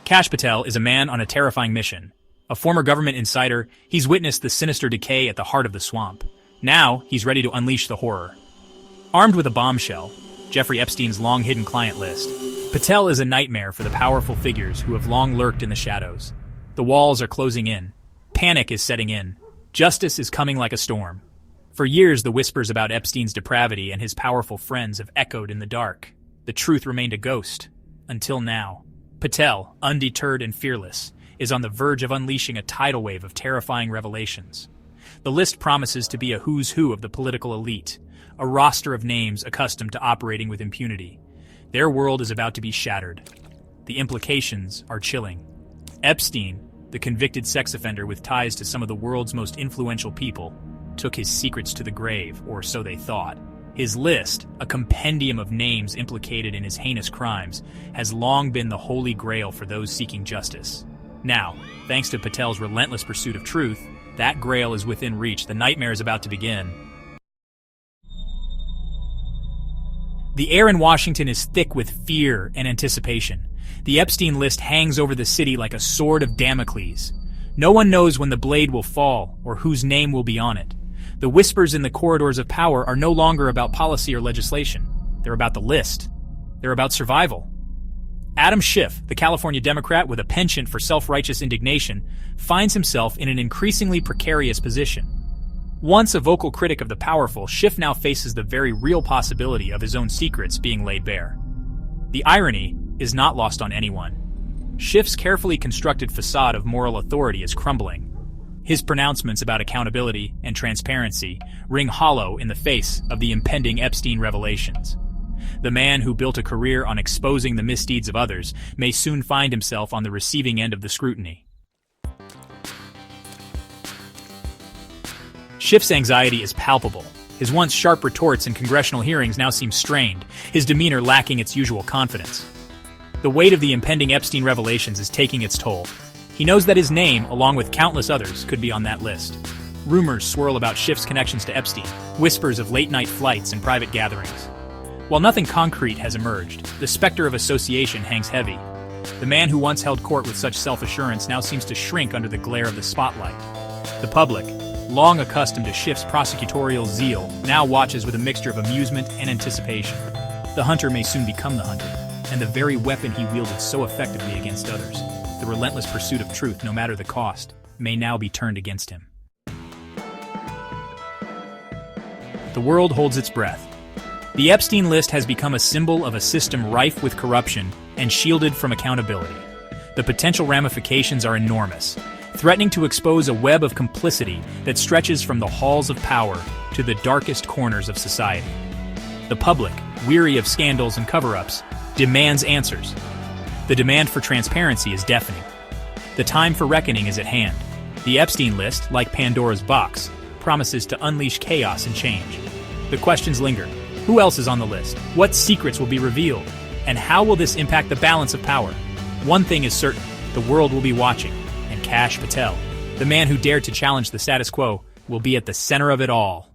Kash Patel is a man on a terrifying mission. A former government insider, he's witnessed the sinister decay at the heart of the swamp. Now, he's ready to unleash the horror. Armed with a bombshell, Jeffrey Epstein's long-hidden client list, Patel is a nightmare for the powerful figures who have long lurked in the shadows. The walls are closing in. Panic is setting in. Justice is coming like a storm. For years, the whispers about Epstein's depravity and his powerful friends have echoed in the dark. The truth remained a ghost. Until now. Patel, undeterred and fearless, is on the verge of unleashing a tidal wave of terrifying revelations. The list promises to be a who's who of the political elite, a roster of names accustomed to operating with impunity. Their world is about to be shattered. The implications are chilling. Epstein, the convicted sex offender with ties to some of the world's most influential people, took his secrets to the grave, or so they thought. His list, a compendium of names implicated in his heinous crimes, has long been the holy grail for those seeking justice. Now, thanks to Patel's relentless pursuit of truth, that grail is within reach. The nightmare is about to begin. The air in Washington is thick with fear and anticipation. The Epstein list hangs over the city like a sword of Damocles. No one knows when the blade will fall or whose name will be on it. The whispers in the corridors of power are no longer about policy or legislation. They're about the list. They're about survival. Adam Schiff, the California Democrat with a penchant for self-righteous indignation, finds himself in an increasingly precarious position. Once a vocal critic of the powerful, Schiff now faces the very real possibility of his own secrets being laid bare. The irony is not lost on anyone. Schiff's carefully constructed facade of moral authority is crumbling. His pronouncements about accountability and transparency ring hollow in the face of the impending Epstein revelations. The man who built a career on exposing the misdeeds of others may soon find himself on the receiving end of the scrutiny. Schiff's anxiety is palpable. His once sharp retorts in congressional hearings now seem strained, his demeanor lacking its usual confidence. The weight of the impending Epstein revelations is taking its toll. He knows that his name, along with countless others, could be on that list. Rumors swirl about Schiff's connections to Epstein, whispers of late-night flights and private gatherings. While nothing concrete has emerged, the specter of association hangs heavy. The man who once held court with such self-assurance now seems to shrink under the glare of the spotlight. The public, long accustomed to Schiff's prosecutorial zeal, now watches with a mixture of amusement and anticipation. The hunter may soon become the hunted, and the very weapon he wielded so effectively against others, the relentless pursuit of truth, no matter the cost, may now be turned against him. The world holds its breath. The Epstein list has become a symbol of a system rife with corruption and shielded from accountability. The potential ramifications are enormous, threatening to expose a web of complicity that stretches from the halls of power to the darkest corners of society. The public, weary of scandals and cover-ups, demands answers. The demand for transparency is deafening. The time for reckoning is at hand. The Epstein list, like Pandora's box, promises to unleash chaos and change. The questions linger. Who else is on the list? What secrets will be revealed? And how will this impact the balance of power? One thing is certain, the world will be watching, and Kash Patel, the man who dared to challenge the status quo, will be at the center of it all.